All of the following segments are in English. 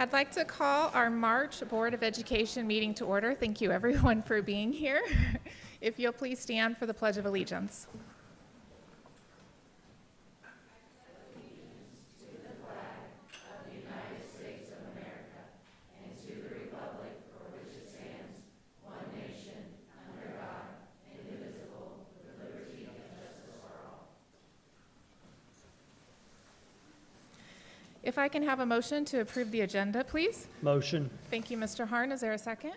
I'd like to call our March Board of Education meeting to order. Thank you everyone for being here. If you'll please stand for the Pledge of Allegiance. If I can have a motion to approve the agenda, please. Motion. Thank you, Mr. Harn. Is there a second?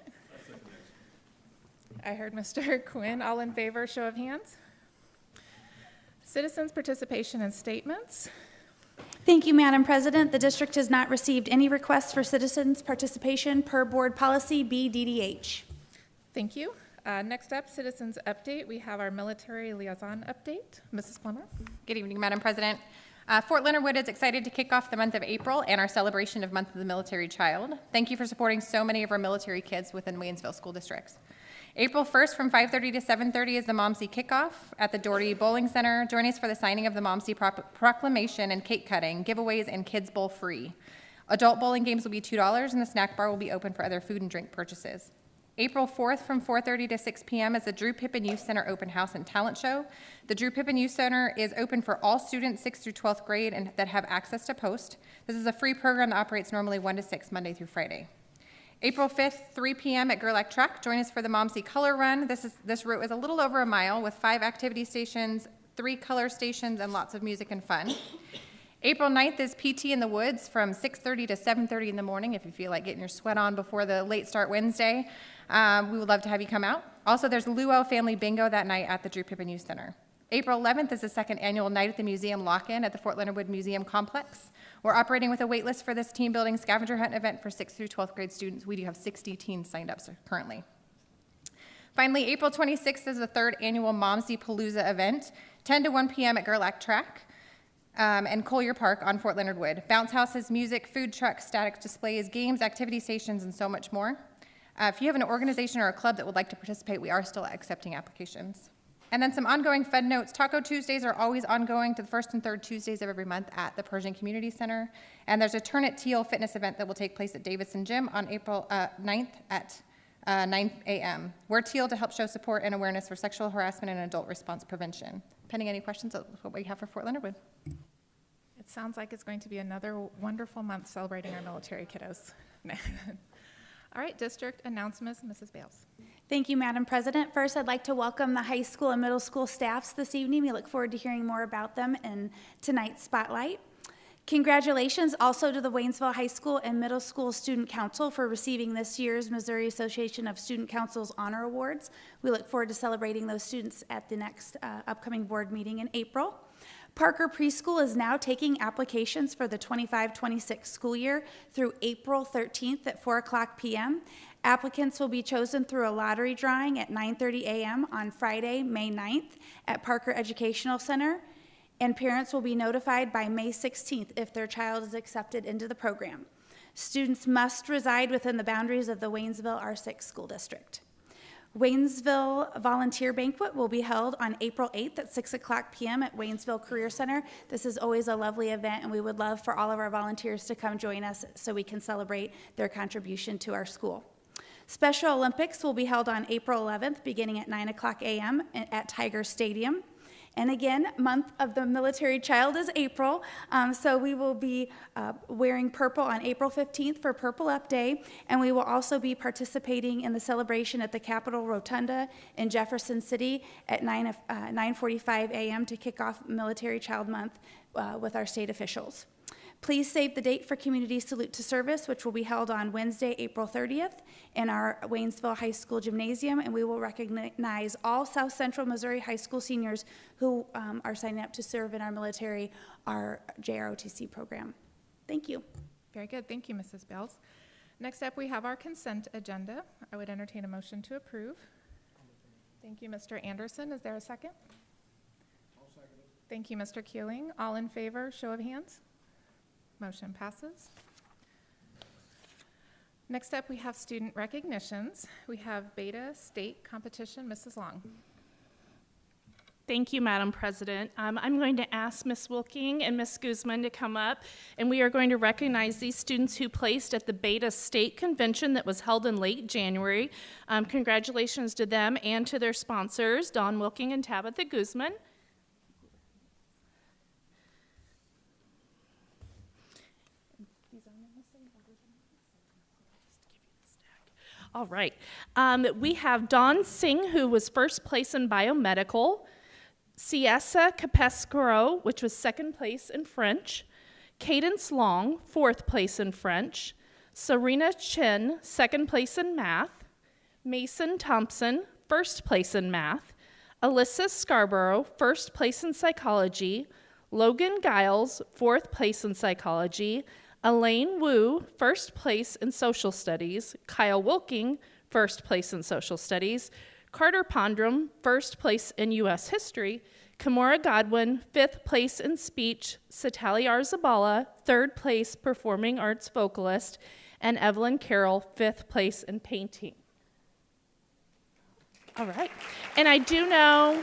I heard Mr. Quinn. All in favor, show of hands. Citizens' participation and statements. Thank you, Madam President. The district has not received any requests for citizens' participation per board policy BDDH. Thank you. Next up, citizens' update. We have our military liaison update. Mrs. Plummer. Good evening, Madam President. Fort Leonard Wood is excited to kick off the month of April and our celebration of Month of the Military Child. Thank you for supporting so many of our military kids within Waynesville school districts. April 1st from 5:30 to 7:30 is the Momsey Kickoff at the Doherty Bowling Center. Join us for the signing of the Momsey Proclamation and cake cutting, giveaways, and Kids Bowl free. Adult bowling games will be $2 and the snack bar will be open for other food and drink purchases. April 4th from 4:30 to 6 p.m. is the Drew Pippin Youth Center Open House and Talent Show. The Drew Pippin Youth Center is open for all students 6th through 12th grade and that have access to post. This is a free program that operates normally 1 to 6 Monday through Friday. April 5th, 3 p.m. at Gerlach Track. Join us for the Momsey Color Run. This route is a little over a mile with 5 activity stations, 3 color stations, and lots of music and fun. April 9th is PT in the Woods from 6:30 to 7:30 in the morning if you feel like getting your sweat on before the late start Wednesday. We would love to have you come out. Also, there's Luau Family Bingo that night at the Drew Pippin Youth Center. April 11th is the second annual Night at the Museum lock-in at the Fort Leonard Wood Museum Complex. We're operating with a wait list for this team building scavenger hunt event for 6th through 12th grade students. We do have 60 teens signed up currently. Finally, April 26th is the third annual Momsey Palooza event, 10 to 1 p.m. at Gerlach Track and Collier Park on Fort Leonard Wood. Bounce houses, music, food trucks, static displays, games, activity stations, and so much more. If you have an organization or a club that would like to participate, we are still accepting applications. And then some ongoing Fed notes. Taco Tuesdays are always ongoing to the first and third Tuesdays of every month at the Pershing Community Center. And there's a Turn It Teal fitness event that will take place at Davidson Gym on April 9th at 9 a.m. Wear teal to help show support and awareness for sexual harassment and adult response prevention. Pending any questions, that's what we have for Fort Leonard Wood. It sounds like it's going to be another wonderful month celebrating our military kiddos. All right, district announcements, Mrs. Bales. Thank you, Madam President. First, I'd like to welcome the high school and middle school staffs this evening. We look forward to hearing more about them in tonight's spotlight. Congratulations also to the Waynesville High School and Middle School Student Council for receiving this year's Missouri Association of Student Councils Honor Awards. We look forward to celebrating those students at the next upcoming board meeting in April. Parker Preschool is now taking applications for the 25-26 school year through April 13th at 4:00 p.m. Applicants will be chosen through a lottery drawing at 9:30 a.m. on Friday, May 9th at Parker Educational Center, and parents will be notified by May 16th if their child is accepted into the program. Students must reside within the boundaries of the Waynesville R6 school district. Waynesville Volunteer Banquet will be held on April 8th at 6:00 p.m. at Waynesville Career Center. This is always a lovely event, and we would love for all of our volunteers to come join us so we can celebrate their contribution to our school. Special Olympics will be held on April 11th, beginning at 9:00 a.m. at Tiger Stadium. And again, month of the military child is April, so we will be wearing purple on April 15th for Purple Up Day, and we will also be participating in the celebration at the Capitol Rotunda in Jefferson City at 9:45 a.m. to kick off Military Child Month with our state officials. Please save the date for Community Salute to Service, which will be held on Wednesday, April 30th in our Waynesville High School Gymnasium, and we will recognize all South Central Missouri High School seniors who are signing up to serve in our military, our JROTC program. Thank you. Very good. Thank you, Mrs. Bales. Next up, we have our consent agenda. I would entertain a motion to approve. Thank you, Mr. Anderson. Is there a second? I'll second it. Thank you, Mr. Keeling. All in favor, show of hands. Motion passes. Next up, we have student recognitions. We have Beta State Competition. Mrs. Long. Thank you, Madam President. I'm going to ask Ms. Wilking and Ms. Guzman to come up, and we are going to recognize these students who placed at the Beta State Convention that was held in late January. Congratulations to them and to their sponsors, Dawn Wilking and Tabitha Guzman. All right. We have Dawn Singh, who was first place in biomedical. Ciesa Capescaro, which was second place in French. Cadence Long, fourth place in French. Serena Chin, second place in math. Mason Thompson, first place in math. Alyssa Scarborough, first place in psychology. Logan Giles, fourth place in psychology. Elaine Wu, first place in social studies. Kyle Wilking, first place in social studies. Carter Pondrum, first place in U.S. history. Kimura Godwin, fifth place in speech. Satali Arzabala, third place performing arts vocalist. And Evelyn Carroll, fifth place in painting. All right. And I do know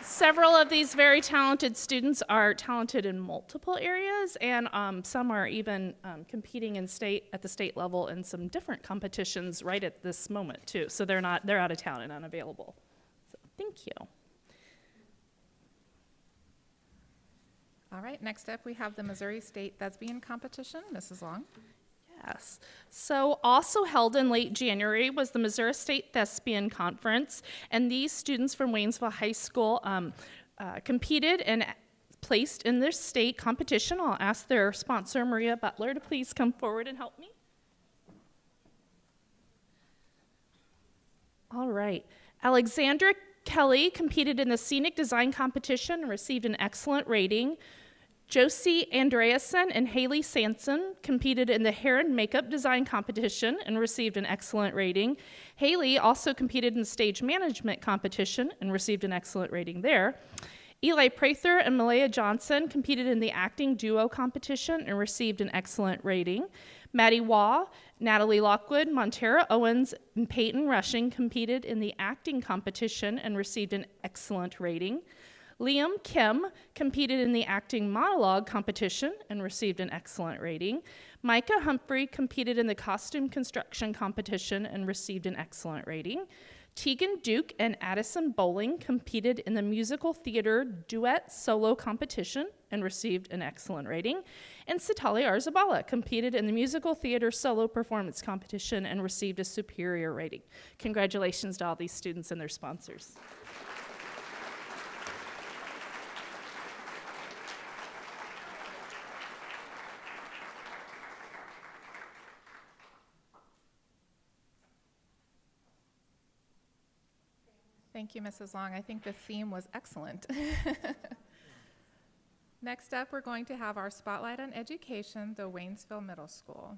several of these very talented students are talented in multiple areas, and some are even competing at the state level in some different competitions right at this moment too. So they're out of town and unavailable. So thank you. All right, next up we have the Missouri State Thespian Competition. Mrs. Long. Yes. So also held in late January was the Missouri State Thespian Conference, and these students from Waynesville High School competed and placed in their state competition. I'll ask their sponsor, Maria Butler, to please come forward and help me. All right. Alexandra Kelly competed in the Scenic Design Competition and received an excellent rating. Josie Andreasen and Haley Sanson competed in the Hair and Makeup Design Competition and received an excellent rating. Haley also competed in the Stage Management Competition and received an excellent rating there. Eli Prather and Malaya Johnson competed in the Acting Duo Competition and received an excellent rating. Maddie Waugh, Natalie Lockwood, Montera Owens, and Peyton Rushing competed in the Acting Competition and received an excellent rating. Liam Kim competed in the Acting Monologue Competition and received an excellent rating. Micah Humphrey competed in the Costume Construction Competition and received an excellent rating. Tegan Duke and Addison Bowling competed in the Musical Theater Duet Solo Competition and received an excellent rating. And Satali Arzabala competed in the Musical Theater Solo Performance Competition and received a superior rating. Congratulations to all these students and their sponsors. Thank you, Mrs. Long. I think the theme was excellent. Next up, we're going to have our Spotlight on Education, the Waynesville Middle School.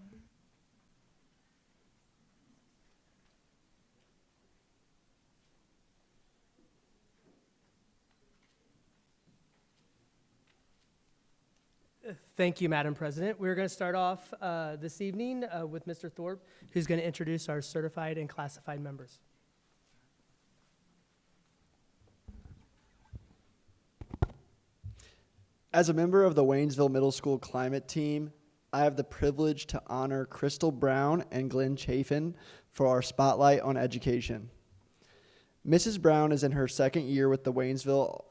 Thank you, Madam President. We're going to start off this evening with Mr. Thorpe, who's going to introduce our certified and classified members. As a member of the Waynesville Middle School Climate Team, I have the privilege to honor Crystal Brown and Glenn Chafin for our Spotlight on Education. Mrs. Brown is in her second year with the Waynesville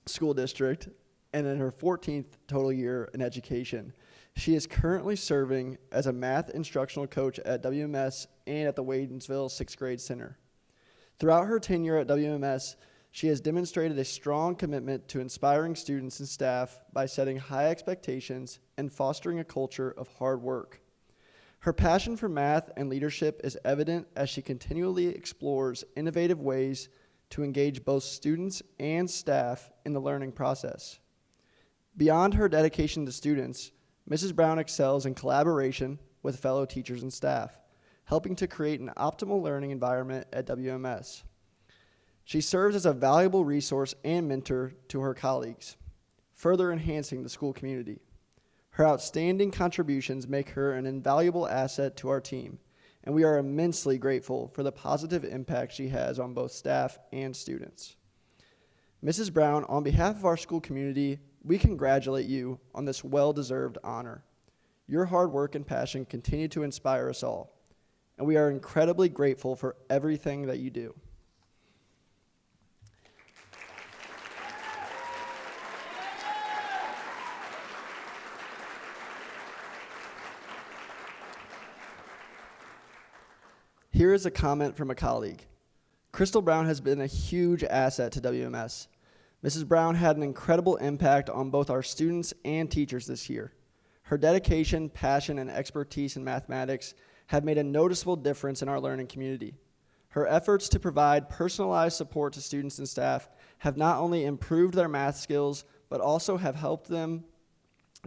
School District and in her 14th total year in education. She is currently serving as a math instructional coach at WMS and at the Waynesville 6th Grade Center. Throughout her tenure at WMS, she has demonstrated a strong commitment to inspiring students and staff by setting high expectations and fostering a culture of hard work. Her passion for math and leadership is evident as she continually explores innovative ways to engage both students and staff in the learning process. Beyond her dedication to students, Mrs. Brown excels in collaboration with fellow teachers and staff, helping to create an optimal learning environment at WMS. She serves as a valuable resource and mentor to her colleagues, further enhancing the school community. Her outstanding contributions make her an invaluable asset to our team, and we are immensely grateful for the positive impact she has on both staff and students. Mrs. Brown, on behalf of our school community, we congratulate you on this well-deserved honor. Your hard work and passion continue to inspire us all, and we are incredibly grateful for everything that you do. Here is a comment from a colleague. Crystal Brown has been a huge asset to WMS. Mrs. Brown had an incredible impact on both our students and teachers this year. Her dedication, passion, and expertise in mathematics have made a noticeable difference in our learning community. Her efforts to provide personalized support to students and staff have not only improved their math skills, but also have helped them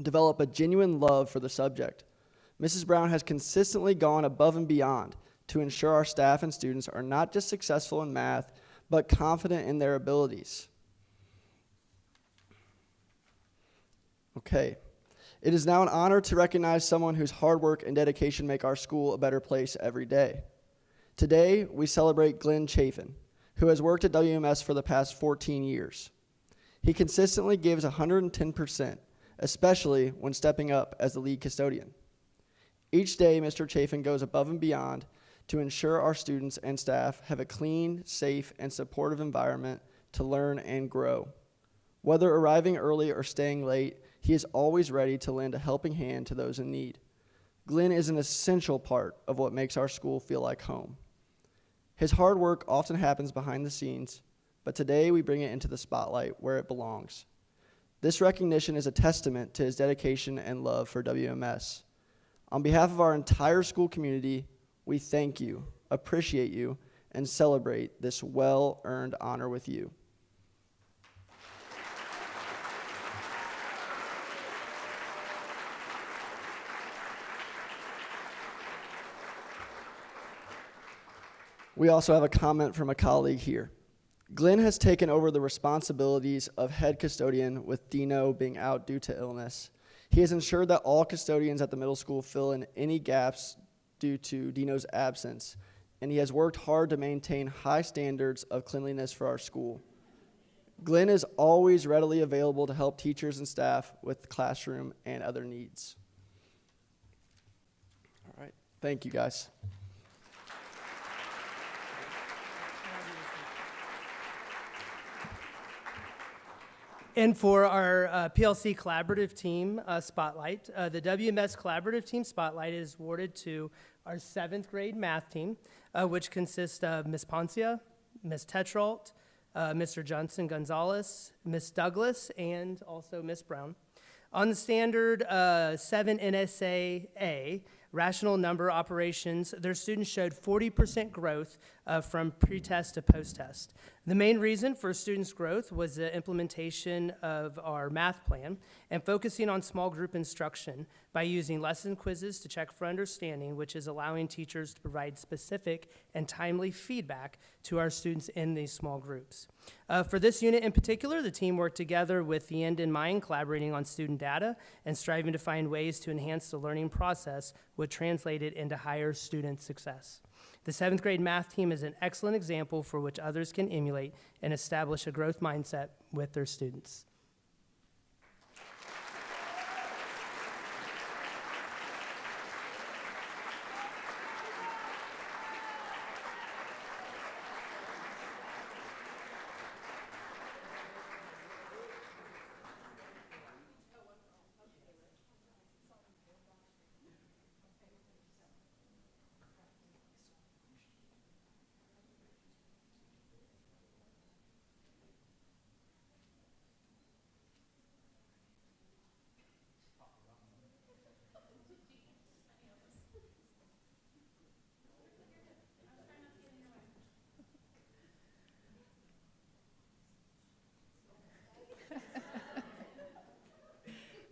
develop a genuine love for the subject. Mrs. Brown has consistently gone above and beyond to ensure our staff and students are not just successful in math, but confident in their abilities. Okay. It is now an honor to recognize someone whose hard work and dedication make our school a better place every day. Today, we celebrate Glenn Chafin, who has worked at WMS for the past 14 years. He consistently gives 110%, especially when stepping up as the lead custodian. Each day, Mr. Chafin goes above and beyond to ensure our students and staff have a clean, safe, and supportive environment to learn and grow. Whether arriving early or staying late, he is always ready to lend a helping hand to those in need. Glenn is an essential part of what makes our school feel like home. His hard work often happens behind the scenes, but today we bring it into the spotlight where it belongs. This recognition is a testament to his dedication and love for WMS. On behalf of our entire school community, we thank you, appreciate you, and celebrate this well-earned honor with you. We also have a comment from a colleague here. Glenn has taken over the responsibilities of head custodian with Dino being out due to illness. He has ensured that all custodians at the middle school fill in any gaps due to Dino's absence, and he has worked hard to maintain high standards of cleanliness for our school. Glenn is always readily available to help teachers and staff with classroom and other needs. All right, thank you guys. And for our PLC Collaborative Team Spotlight, the WMS Collaborative Team Spotlight is awarded to our 7th grade math team, which consists of Ms. Poncia, Ms. Tetrault, Mr. Johnson Gonzalez, Ms. Douglas, and also Ms. Brown. On the standard 7 NSA-A, rational number operations, their students showed 40% growth from pre-test to post-test. The main reason for students' growth was the implementation of our math plan and focusing on small group instruction by using lesson quizzes to check for understanding, which is allowing teachers to provide specific and timely feedback to our students in these small groups. For this unit in particular, the team worked together with the end in mind, collaborating on student data and striving to find ways to enhance the learning process, which translated into higher student success. The 7th grade math team is an excellent example for which others can emulate and establish a growth mindset with their students.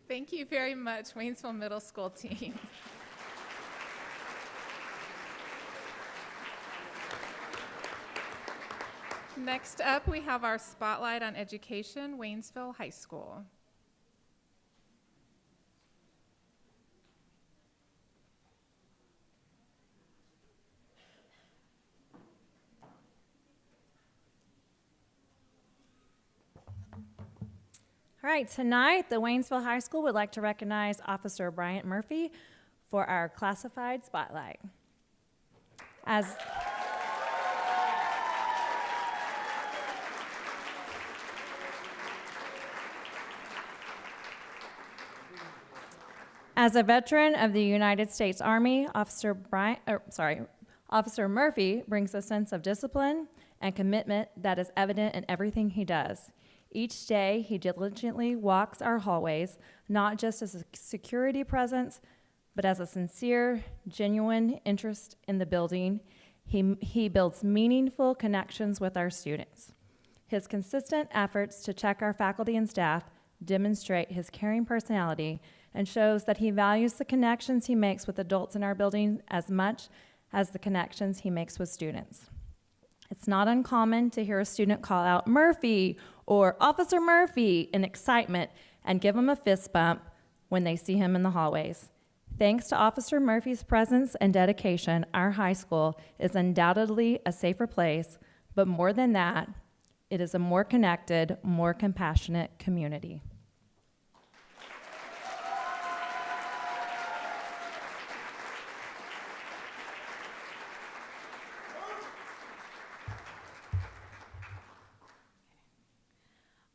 Thank you very much, Waynesville Middle School team. Next up, we have our Spotlight on Education, Waynesville High School. All right, tonight, the Waynesville High School would like to recognize Officer Bryant Murphy for our classified spotlight. As a veteran of the United States Army, Officer Murphy brings a sense of discipline and commitment that is evident in everything he does. Each day, he diligently walks our hallways, not just as a security presence, but as a sincere, genuine interest in the building. He builds meaningful connections with our students. His consistent efforts to check our faculty and staff demonstrate his caring personality and shows that he values the connections he makes with adults in our building as much as the connections he makes with students. It's not uncommon to hear a student call out Murphy or Officer Murphy in excitement and give him a fist bump when they see him in the hallways. Thanks to Officer Murphy's presence and dedication, our high school is undoubtedly a safer place, but more than that, it is a more connected, more compassionate community.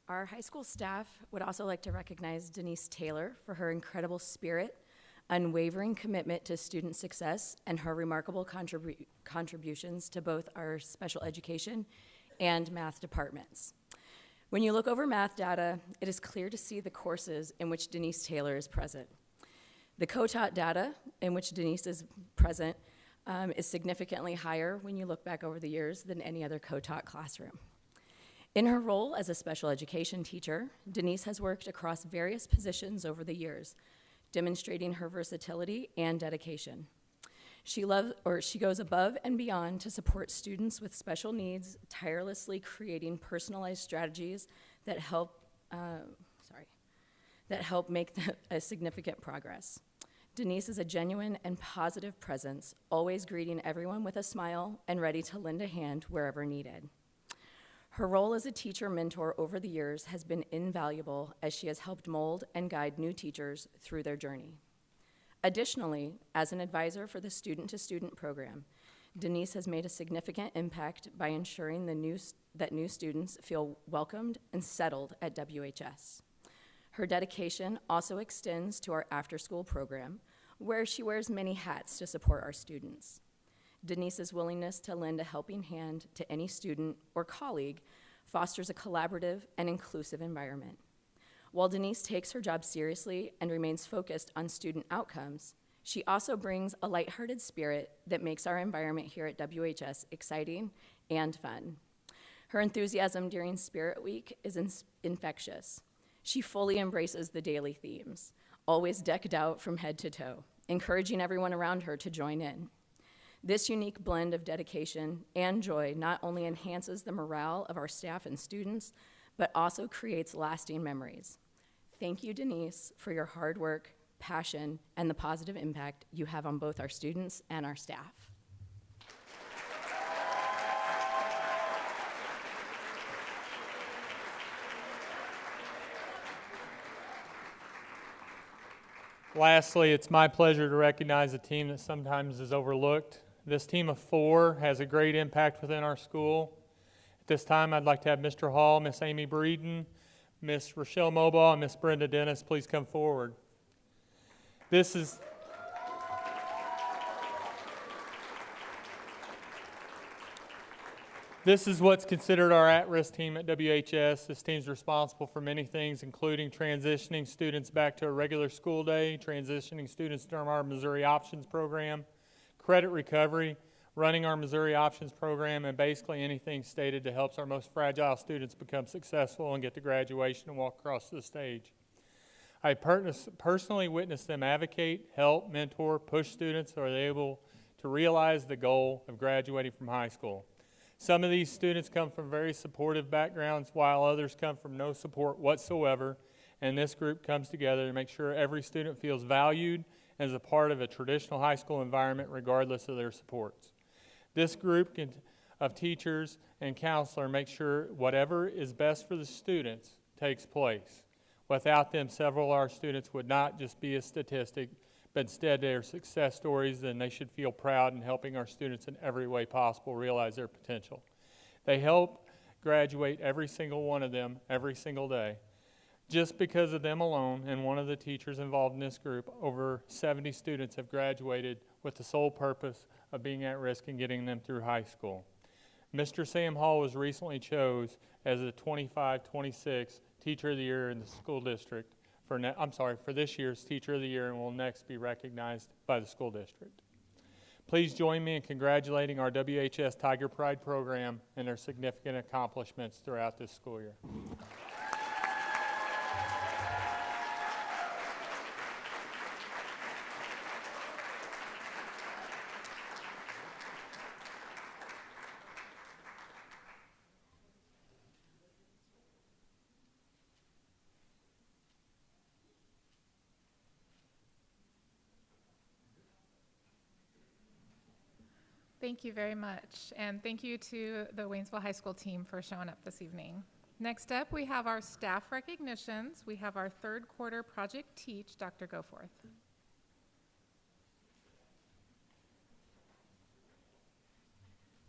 Our high school staff would also like to recognize Denise Taylor for her incredible spirit, unwavering commitment to student success, and her remarkable contributions to both our special education and math departments. When you look over math data, it is clear to see the courses in which Denise Taylor is present. The co-taught data in which Denise is present is significantly higher when you look back over the years than any other co-taught classroom. In her role as a special education teacher, Denise has worked across various positions over the years, demonstrating her versatility and dedication. She goes above and beyond to support students with special needs, tirelessly creating personalized strategies that help make a significant progress. Denise is a genuine and positive presence, always greeting everyone with a smile and ready to lend a hand wherever needed. Her role as a teacher mentor over the years has been invaluable as she has helped mold and guide new teachers through their journey. Additionally, as an advisor for the student-to-student program, Denise has made a significant impact by ensuring that new students feel welcomed and settled at WHS. Her dedication also extends to our after-school program, where she wears many hats to support our students. Denise's willingness to lend a helping hand to any student or colleague fosters a collaborative and inclusive environment. While Denise takes her job seriously and remains focused on student outcomes, she also brings a lighthearted spirit that makes our environment here at WHS exciting and fun. Her enthusiasm during Spirit Week is infectious. She fully embraces the daily themes, always decked out from head to toe, encouraging everyone around her to join in. This unique blend of dedication and joy not only enhances the morale of our staff and students, but also creates lasting memories. Thank you, Denise, for your hard work, passion, and the positive impact you have on both our students and our staff. Lastly, it's my pleasure to recognize a team that sometimes is overlooked. This team of 4 has a great impact within our school. At this time, I'd like to have Mr. Hall, Miss Amy Breeden, Miss Rochelle Mobile, and Miss Brenda Dennis please come forward. This is what's considered our at-risk team at WHS. This team's responsible for many things, including transitioning students back to a regular school day, transitioning students during our Missouri Options program, credit recovery, running our Missouri Options program, and basically anything stated that helps our most fragile students become successful and get to graduation and walk across the stage. I personally witnessed them advocate, help, mentor, push students so they're able to realize the goal of graduating from high school. Some of these students come from very supportive backgrounds, while others come from no support whatsoever, and this group comes together to make sure every student feels valued and is a part of a traditional high school environment regardless of their supports. This group of teachers and counselors make sure whatever is best for the students takes place. Without them, several of our students would not just be a statistic, but instead they are success stories, and they should feel proud in helping our students in every way possible realize their potential. They help graduate every single one of them every single day. Just because of them alone and one of the teachers involved in this group, over 70 students have graduated with the sole purpose of being at risk and getting them through high school. Mr. Sam Hall was recently chosen as the 25-26 Teacher of the Year in the school district for this year's Teacher of the Year, and will next be recognized by the school district. Please join me in congratulating our WHS Tiger Pride program and their significant accomplishments throughout this school year. Thank you very much, and thank you to the Waynesville High School team for showing up this evening. Next up, we have our staff recognitions. We have our third quarter project teach, Dr. Goforth.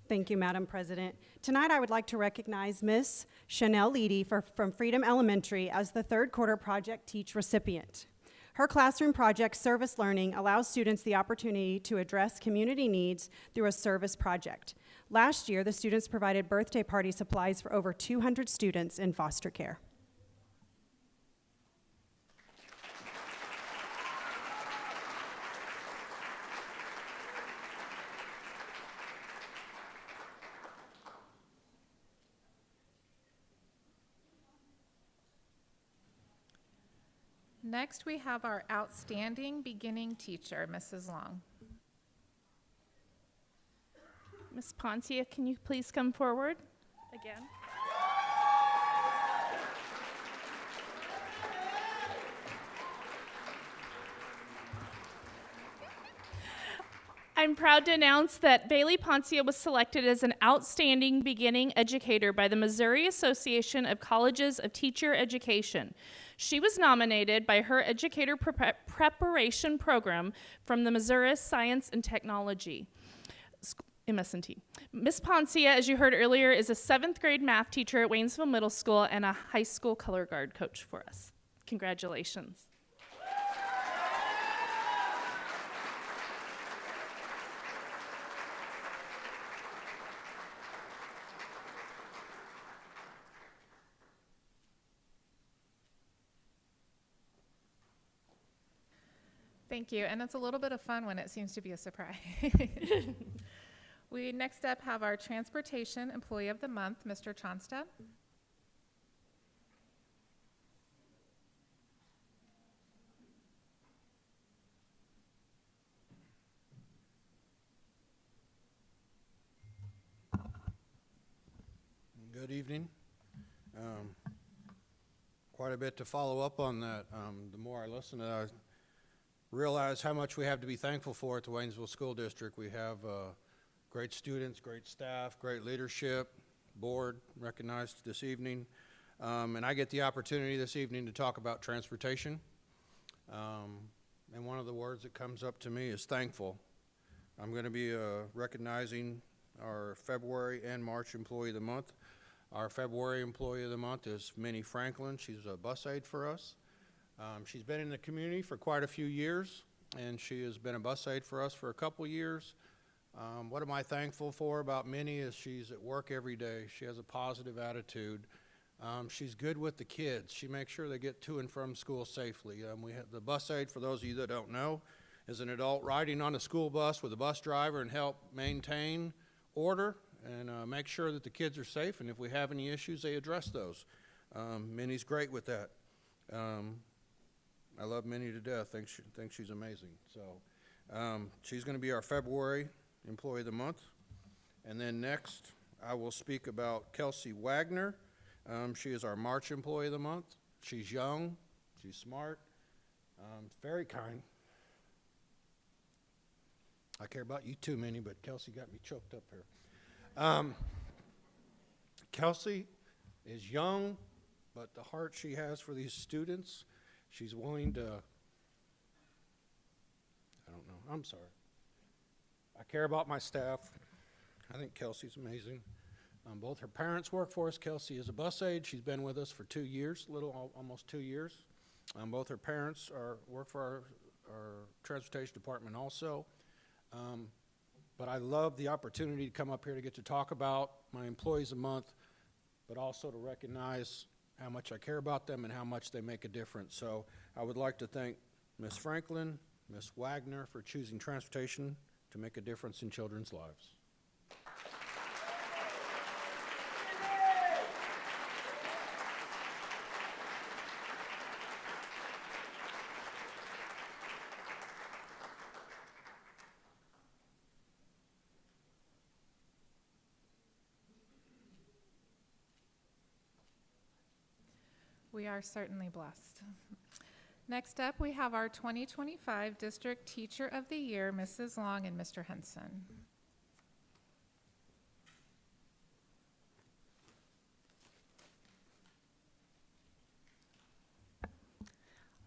Thank you, Madam President. Tonight, I would like to recognize Miss Chanel Leedy from Freedom Elementary as the third quarter project teach recipient. Her classroom project, Service Learning, allows students the opportunity to address community needs through a service project. Last year, the students provided birthday party supplies for over 200 students in foster care. Next, we have our outstanding beginning teacher, Mrs. Long. Ms. Poncia, can you please come forward again? I'm proud to announce that Bailey Poncia was selected as an outstanding beginning educator by the Missouri Association of Colleges of Teacher Education. She was nominated by her educator preparation program from the Missouri Science and Technology, MS&T. Ms. Poncia, as you heard earlier, is a 7th grade math teacher at Waynesville Middle School and a high school color guard coach for us. Congratulations. Thank you, and it's a little bit of fun when it seems to be a surprise. We next up have our Transportation Employee of the Month, Mr. Chonsta. Good evening. Quite a bit to follow up on that. The more I listen, I realize how much we have to be thankful for at the Waynesville School District. We have great students, great staff, great leadership, board recognized this evening. And I get the opportunity this evening to talk about transportation. And one of the words that comes up to me is thankful. I'm going to be recognizing our February and March Employee of the Month. Our February Employee of the Month is Minnie Franklin. She's a bus aide for us. She's been in the community for quite a few years, and she has been a bus aide for us for a couple years. What am I thankful for about Minnie is she's at work every day. She has a positive attitude. She's good with the kids. She makes sure they get to and from school safely. We have the bus aide, for those of you that don't know, is an adult riding on a school bus with a bus driver and help maintain order and make sure that the kids are safe, and if we have any issues, they address those. Minnie's great with that. I love Minnie to death. Think she's amazing. So she's going to be our February Employee of the Month. And then next, I will speak about Kelsey Wagner. She is our March Employee of the Month. She's young. She's smart. Very kind. I care about you too, Minnie, but Kelsey got me choked up here. Kelsey is young, but the heart she has for these students, she's willing to, I don't know, I'm sorry. I care about my staff. I think Kelsey's amazing. Both her parents work for us. Kelsey is a bus aide. She's been with us for 2 years, almost 2 years. Both her parents work for our transportation department also. But I love the opportunity to come up here to get to talk about my employees a month, but also to recognize how much I care about them and how much they make a difference. So I would like to thank Ms. Franklin, Ms. Wagner for choosing transportation to make a difference in children's lives. We are certainly blessed. Next up, we have our 2025 District Teacher of the Year, Mrs. Long and Mr. Henson.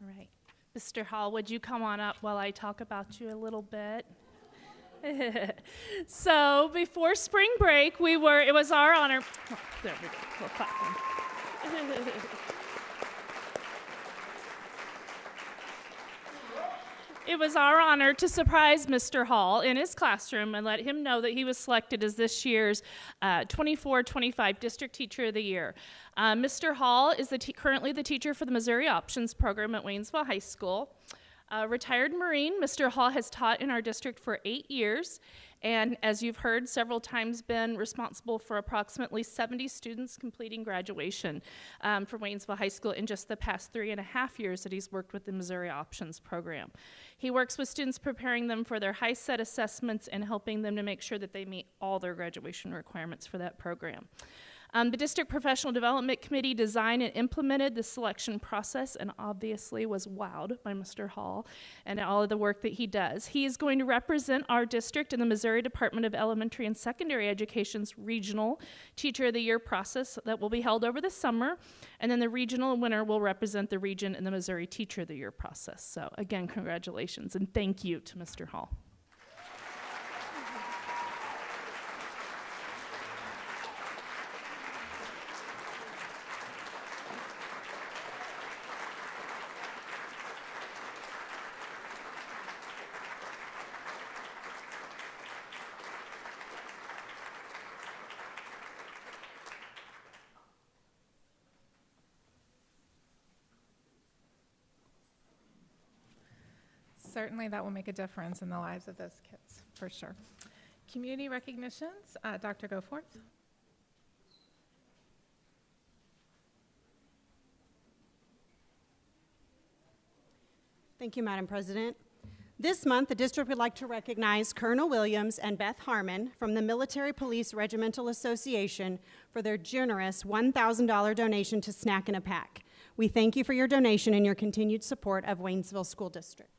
All right. Mr. Hall, would you come on up while I talk about you a little bit? So before spring break, it was our honor. Oh, there we go. Little platform. It was our honor to surprise Mr. Hall in his classroom and let him know that he was selected as this year's 24-25 District Teacher of the Year. Mr. Hall is currently the teacher for the Missouri Options Program at Waynesville High School. Retired Marine, Mr. Hall has taught in our district for 8 years, and as you've heard several times, been responsible for approximately 70 students completing graduation from Waynesville High School in just the past 3.5 years that he's worked with the Missouri Options Program. He works with students, preparing them for their high set assessments and helping them to make sure that they meet all their graduation requirements for that program. The District Professional Development Committee designed and implemented the selection process and obviously was wowed by Mr. Hall and all of the work that he does. He is going to represent our district in the Missouri Department of Elementary and Secondary Education's Regional Teacher of the Year process that will be held over the summer, and then the regional winner will represent the region in the Missouri Teacher of the Year process. So again, congratulations and thank you to Mr. Hall. Certainly that will make a difference in the lives of those kids, for sure. Community recognitions, Dr. Goforth. Thank you, Madam President. This month, the district would like to recognize Colonel Williams and Beth Harmon from the Military Police Regimental Association for their generous $1,000 donation to Snack in a Pack. We thank you for your donation and your continued support of Waynesville School District.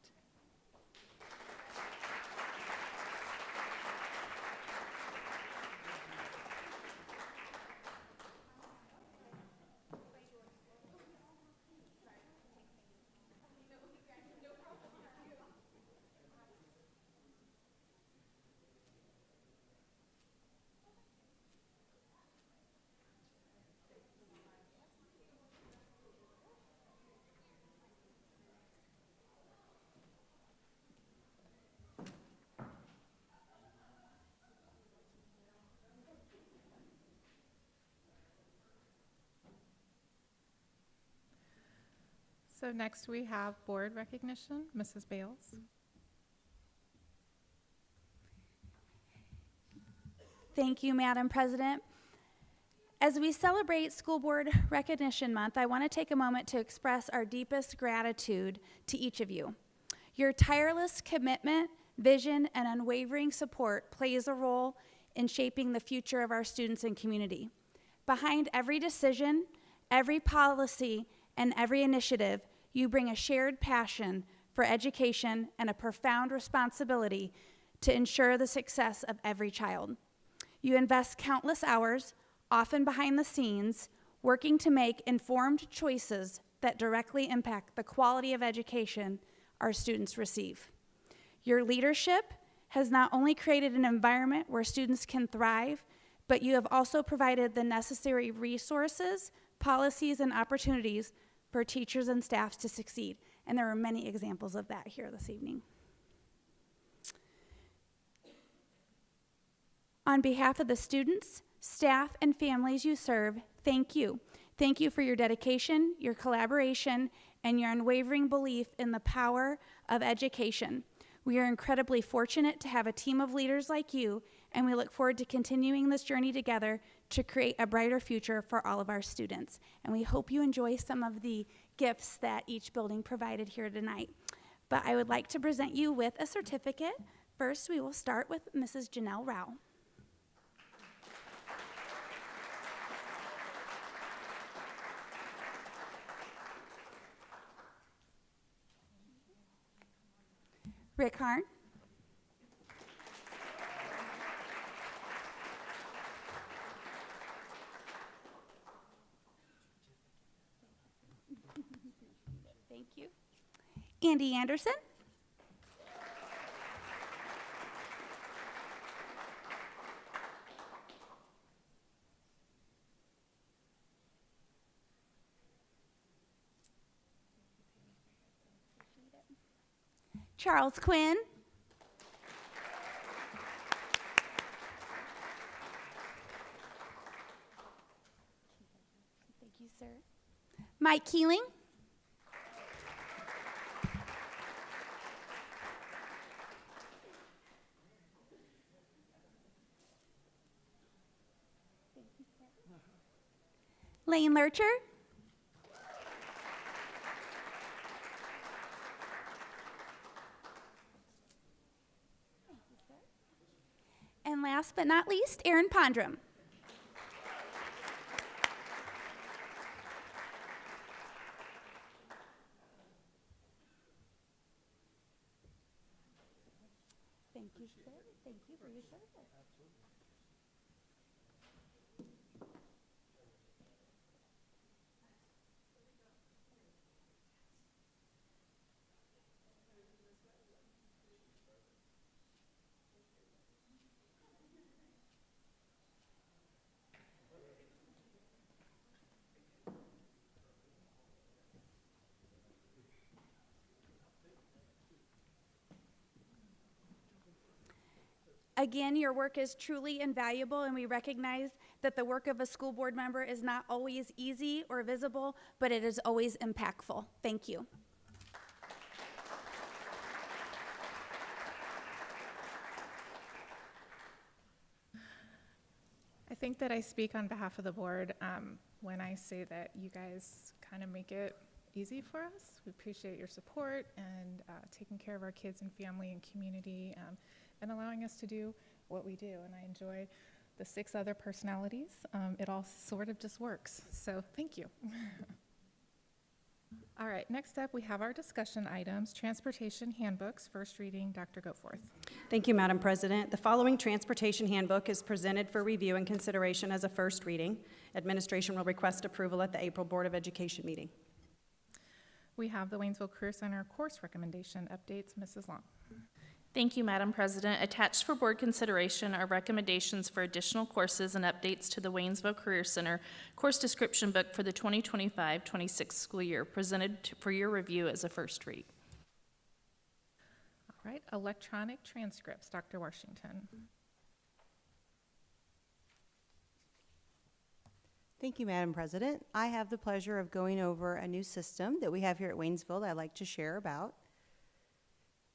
So next we have board recognition, Mrs. Bales. Thank you, Madam President. As we celebrate School Board Recognition Month, I want to take a moment to express our deepest gratitude to each of you. Your tireless commitment, vision, and unwavering support plays a role in shaping the future of our students and community. Behind every decision, every policy, and every initiative, you bring a shared passion for education and a profound responsibility to ensure the success of every child. You invest countless hours, often behind the scenes, working to make informed choices that directly impact the quality of education our students receive. Your leadership has not only created an environment where students can thrive, but you have also provided the necessary resources, policies, and opportunities for teachers and staffs to succeed. And there are many examples of that here this evening. On behalf of the students, staff, and families you serve, thank you. Thank you for your dedication, your collaboration, and your unwavering belief in the power of education. We are incredibly fortunate to have a team of leaders like you, and we look forward to continuing this journey together to create a brighter future for all of our students. And we hope you enjoy some of the gifts that each building provided here tonight. But I would like to present you with a certificate. First, we will start with Mrs. Janelle Rao. Rick Harn. Thank you. Andy Anderson. Charles Quinn. Thank you, sir. Mike Keeling. Lane Lurcher. And last but not least, Aaron Pondrum. Thank you, sir. Thank you for your service. Again, your work is truly invaluable, and we recognize that the work of a school board member is not always easy or visible, but it is always impactful. Thank you. I think that I speak on behalf of the board when I say that you guys kind of make it easy for us. We appreciate your support and taking care of our kids and family and community and allowing us to do what we do. And I enjoy the 6 other personalities. It all sort of just works. So thank you. All right, next up we have our discussion items, transportation handbooks, first reading, Dr. Goforth. Thank you, Madam President. The following transportation handbook is presented for review and consideration as a first reading. Administration will request approval at the April Board of Education meeting. We have the Waynesville Career Center course recommendation updates. Mrs. Long. Thank you, Madam President. Attached for board consideration are recommendations for additional courses and updates to the Waynesville Career Center course description book for the 2025-26 school year, presented for your review as a first read. All right, electronic transcripts, Dr. Washington. Thank you, Madam President. I have the pleasure of going over a new system that we have here at Waynesville that I'd like to share about.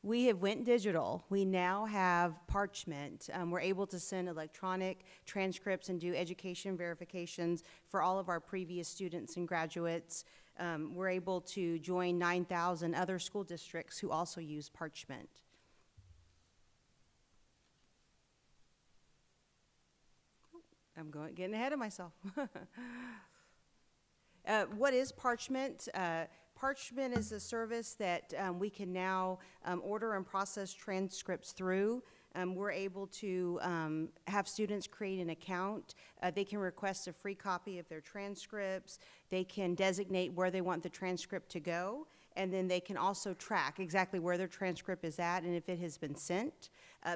We have went digital. We now have parchment. We're able to send electronic transcripts and do education verifications for all of our previous students and graduates. We're able to join 9,000 other school districts who also use parchment. I'm getting ahead of myself. What is parchment? Parchment is a service that we can now order and process transcripts through. We're able to have students create an account. They can request a free copy of their transcripts. They can designate where they want the transcript to go, and then they can also track exactly where their transcript is at and if it has been sent.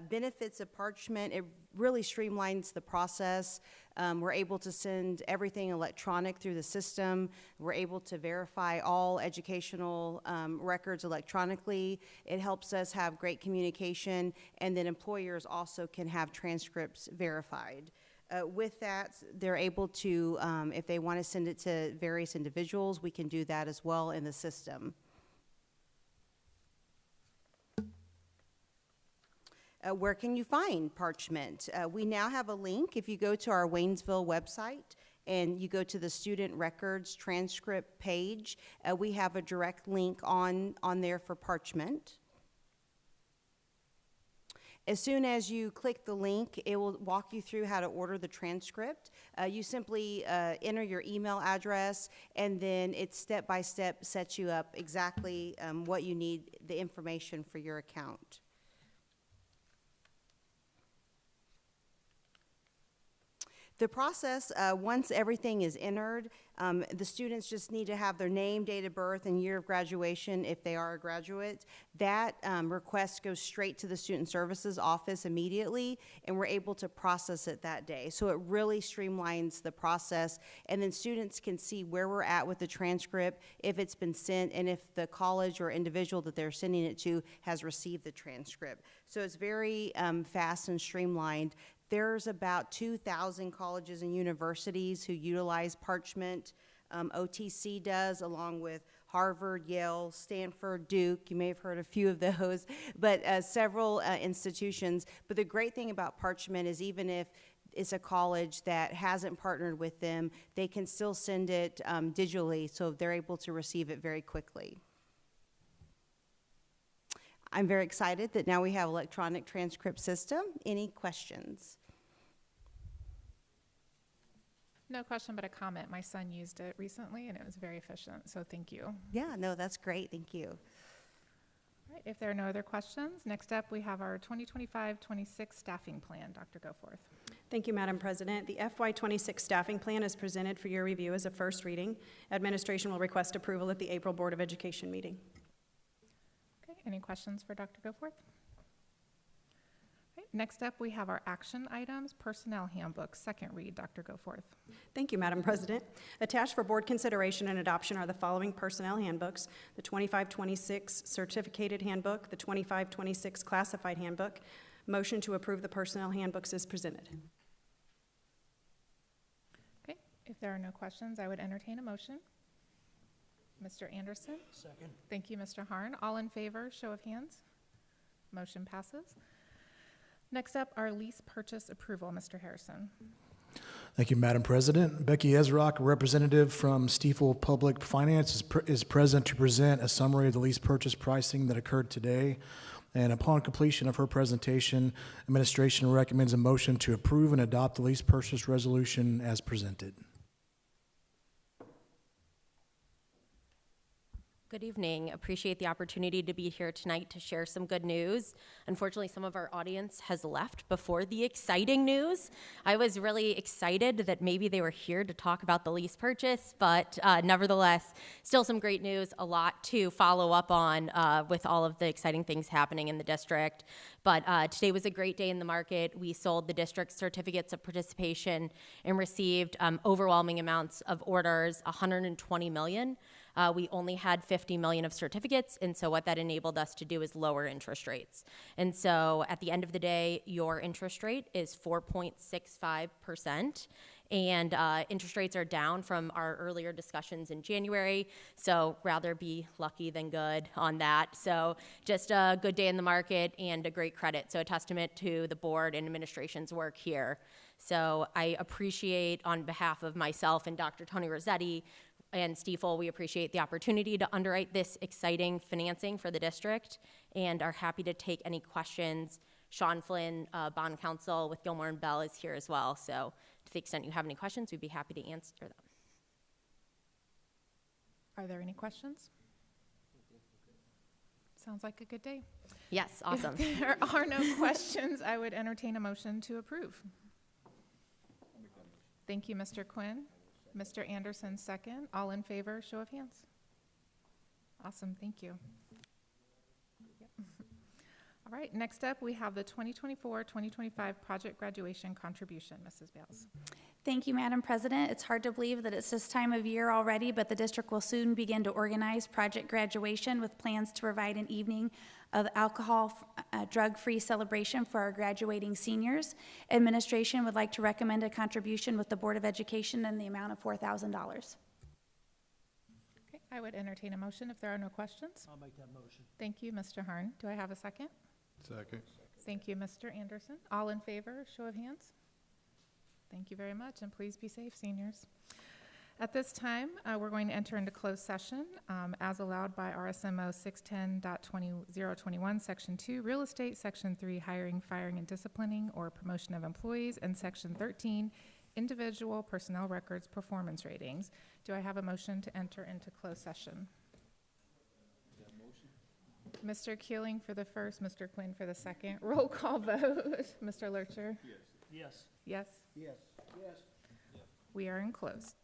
Benefits of Parchment, it really streamlines the process. We're able to send everything electronic through the system. We're able to verify all educational records electronically. It helps us have great communication, and then employers also can have transcripts verified. With that, they're able to, if they want to send it to various individuals, we can do that as well in the system. Where can you find Parchment? We now have a link. If you go to our Waynesville website and you go to the student records transcript page, we have a direct link on there for Parchment. As soon as you click the link, it will walk you through how to order the transcript. You simply enter your email address, and then it step by step sets you up exactly what you need, the information for your account. The process, once everything is entered, the students just need to have their name, date of birth, and year of graduation if they are a graduate. That request goes straight to the Student Services office immediately, and we're able to process it that day. So it really streamlines the process, and then students can see where we're at with the transcript, if it's been sent, and if the college or individual that they're sending it to has received the transcript. So it's very fast and streamlined. There's about 2,000 colleges and universities who utilize Parchment. OTC does, along with Harvard, Yale, Stanford, Duke. You may have heard a few of those, but several institutions. But the great thing about Parchment is even if it's a college that hasn't partnered with them, they can still send it digitally, so they're able to receive it very quickly. I'm very excited that now we have electronic transcript system. Any questions? No question, but a comment. My son used it recently, and it was very efficient, so thank you. Yeah, no, that's great. Thank you. All right, if there are no other questions, next up we have our 2025-26 staffing plan. Dr. Goforth. Thank you, Madam President. The FY26 staffing plan is presented for your review as a first reading. Administration will request approval at the April Board of Education meeting. Okay, any questions for Dr. Goforth? Right, next up, we have our action items, personnel handbook, second read. Dr. Goforth. Thank you, Madam President. Attached for board consideration and adoption are the following personnel handbooks: the 25-26 certificated handbook, the 25-26 classified handbook. Motion to approve the personnel handbooks is presented. Okay, if there are no questions, I would entertain a motion. Mr. Anderson? Second. Thank you, Mr. Harn. All in favor, show of hands. Motion passes. Next up, our lease purchase approval. Mr. Harrison. Thank you, Madam President. Becky Ezrock, a representative from Stiefel Public Finance, is present to present a summary of the lease purchase pricing that occurred today. And upon completion of her presentation, administration recommends a motion to approve and adopt the lease purchase resolution as presented. Good evening. Appreciate the opportunity to be here tonight to share some good news. Unfortunately, some of our audience has left before the exciting news. I was really excited that maybe they were here to talk about the lease purchase, but nevertheless, still some great news, a lot to follow up on with all of the exciting things happening in the district. But today was a great day in the market. We sold the district's certificates of participation and received overwhelming amounts of orders, 120 million. We only had 50 million of certificates, and so what that enabled us to do is lower interest rates. And so at the end of the day, your interest rate is 4.65%, and interest rates are down from our earlier discussions in January, so rather be lucky than good on that. So just a good day in the market and a great credit, so a testament to the board and administration's work here. So I appreciate, on behalf of myself and Dr. Tony Rossetti, and Stiefel, we appreciate the opportunity to underwrite this exciting financing for the district and are happy to take any questions. Sean Flynn, bond counsel with Gilmore and Bell, is here as well. So to the extent you have any questions, we'd be happy to answer them. Are there any questions? Sounds like a good day. Yes, awesome. If there are no questions, I would entertain a motion to approve. Thank you, Mr. Quinn. Mr. Anderson, second. All in favor, show of hands. Awesome, thank you. Yep. All right, next up, we have the 2024-2025 project graduation contribution. Mrs. Bales. Thank you, Madam President. It's hard to believe that it's this time of year already, but the district will soon begin to organize project graduation with plans to provide an evening of alcohol, drug-free celebration for our graduating seniors. Administration would like to recommend a contribution with the Board of Education in the amount of $4,000. Okay, I would entertain a motion if there are no questions. I'll make that motion. Thank you, Mr. Harn. Do I have a second? Second. Thank you, Mr. Anderson. All in favor, show of hands. Thank you very much, and please be safe, seniors. At this time, we're going to enter into closed session as allowed by RSMO 610.2021, Section 2, Real Estate, Section 3, Hiring, Firing, and Disciplining or Promotion of Employees, and Section 13, Individual Personnel Records Performance Ratings. Do I have a motion to enter into closed session? Mr. Keeling for the first, Mr. Quinn for the second. Roll call vote. Mr. Lurcher? Yes. Yes? Yes. Yes. We are in closed.